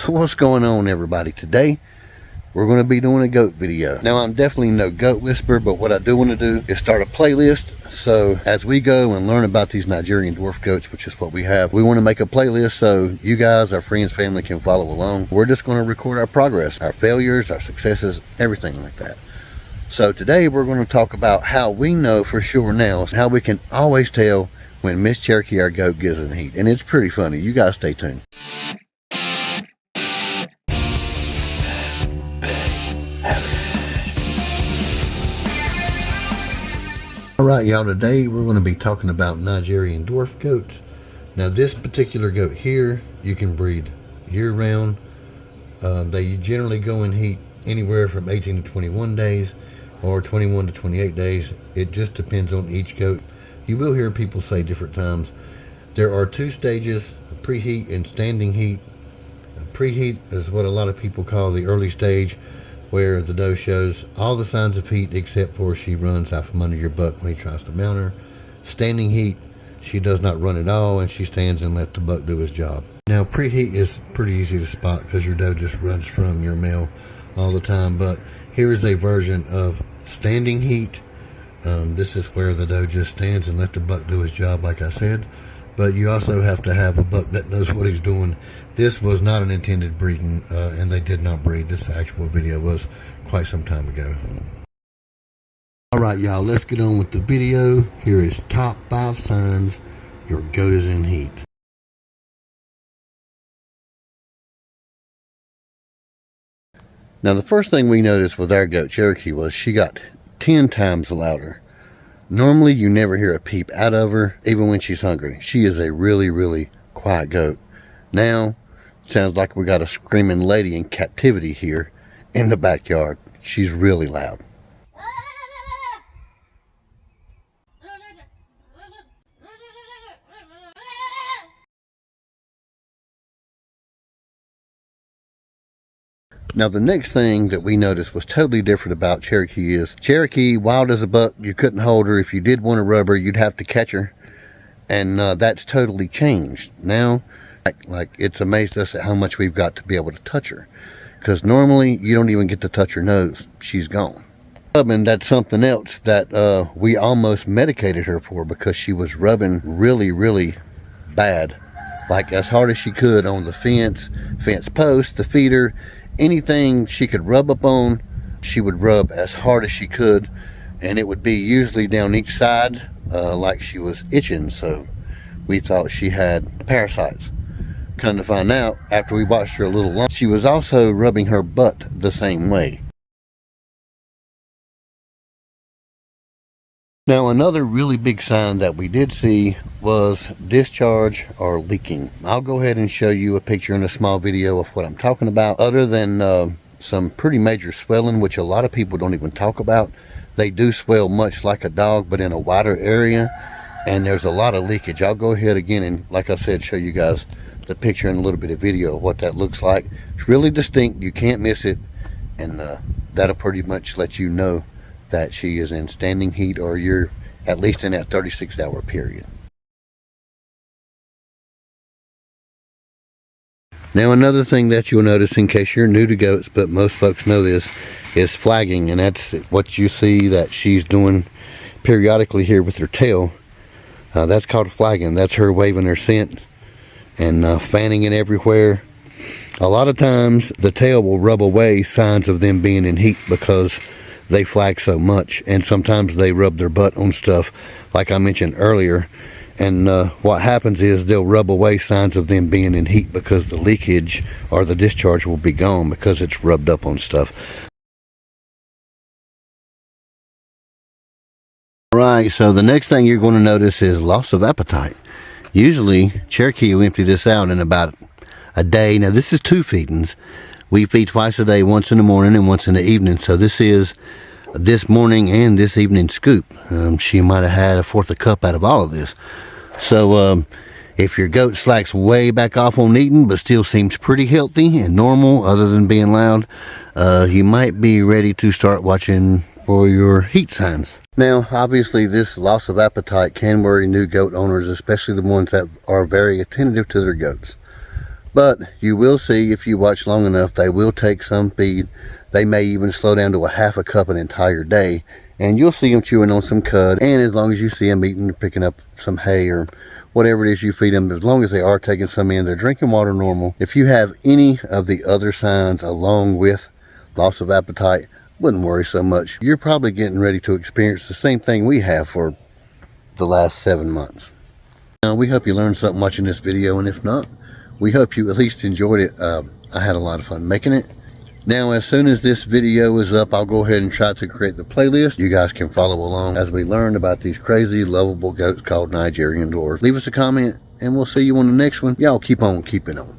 So what's going on, everybody? Today we're going to be doing a goat video. Now, I'm definitely no goat whisperer, but what I do want to do is start a playlist. So as we go and learn about these Nigerian dwarf goats, which is what we have, we want to make a playlist so you guys, our friends, family can follow along. We're just going to record our progress, our failures, our successes, everything like that. So today we're going to talk about how we know for sure now, how we can always tell when Miss Cherokee, our goat, gives in heat. And it's pretty funny. You guys stay tuned. Alright, y'all, today we're going to be talking about Nigerian dwarf goats. Now, this particular goat here, you can breed year-round. They generally go in heat anywhere from 18 to 21 days or 21 to 28 days. It just depends on each goat. You will hear people say different times. There are two stages, preheat and standing heat. Preheat is what a lot of people call the early stage, where the doe shows all the signs of heat except for she runs out from under your buck when he tries to mount her. Standing heat, she does not run at all, and she stands and let the buck do his job. Now, preheat is pretty easy to spot because your doe just runs from your male all the time, but here is a version of standing heat. This is where the doe just stands and let the buck do his job, like I said, but you also have to have a buck that knows what he's doing. This was not an intended breeding, and they did not breed. This actual video was quite some time ago. Alright, y'all, let's get on with the video. Here is top 5 signs your goat is in heat. Now, the first thing we noticed with our goat Cherokee was she got 10 times louder. Normally, you never hear a peep out of her, even when she's hungry. She is a really, really quiet goat. Now, sounds like we got a screaming lady in captivity here in the backyard. She's really loud. Now, the next thing that we noticed was totally different about Cherokee is Cherokee, wild as a buck, you couldn't hold her. If you did want to rub her, you'd have to catch her. And that's totally changed. Now, like it's amazed us at how much we've got to be able to touch her. Because normally, you don't even get to touch her nose. She's gone. Rubbing, that's something else that we almost medicated her for because she was rubbing really, really bad. Like as hard as she could on the fence post, the feeder, anything she could rub up on, she would rub as hard as she could, and it would be usually down each side like she was itching. So we thought she had parasites. Come to find out, after we watched her a little long, she was also rubbing her butt the same way. Now, another really big sign that we did see was discharge or leaking. I'll go ahead and show you a picture in a small video of what I'm talking about. Other than some pretty major swelling, which a lot of people don't even talk about, they do swell much like a dog, but in a wider area, and there's a lot of leakage. I'll go ahead again and, like I said, show you guys the picture and a little bit of video of what that looks like. It's really distinct. You can't miss it, and that'll pretty much let you know that she is in standing heat, or you're at least in that 36-hour period. Now, another thing that you'll notice, in case you're new to goats, but most folks know this, is flagging, and that's what you see that she's doing periodically here with her tail. That's called flagging. That's her waving her scent and fanning it everywhere. A lot of times the tail will rub away signs of them being in heat because they flag so much, and sometimes they rub their butt on stuff like I mentioned earlier, and what happens is they'll rub away signs of them being in heat because the leakage or the discharge will be gone because it's rubbed up on stuff. Alright, so the next thing you're going to notice is loss of appetite. Usually Cherokee will empty this out in about a day. Now, this is 2 feedings. We feed twice a day, once in the morning and once in the evening. So this is this morning and this evening scoop. She might have had 1/4 a cup out of all of this. So if your goat slacks way back off on eating but still seems pretty healthy and normal other than being loud, you might be ready to start watching for your heat signs. Now, obviously, this loss of appetite can worry new goat owners, especially the ones that are very attentive to their goats. But you will see, if you watch long enough, they will take some feed. They may even slow down to a half a cup an entire day, and you'll see them chewing on some cud. And as long as you see them eating or picking up some hay or whatever it is you feed them, as long as they are taking some in, they're drinking water normal. If you have any of the other signs along with loss of appetite, wouldn't worry so much. You're probably getting ready to experience the same thing we have for the last 7 months. Now, we hope you learned something watching this video, and if not, we hope you at least enjoyed it. I had a lot of fun making it. Now, as soon as this video is up, I'll go ahead and try to create the playlist. You guys can follow along as we learn about these crazy, lovable goats called Nigerian Dwarfs. Leave us a comment, and we'll see you on the next one. Y'all keep on keeping on.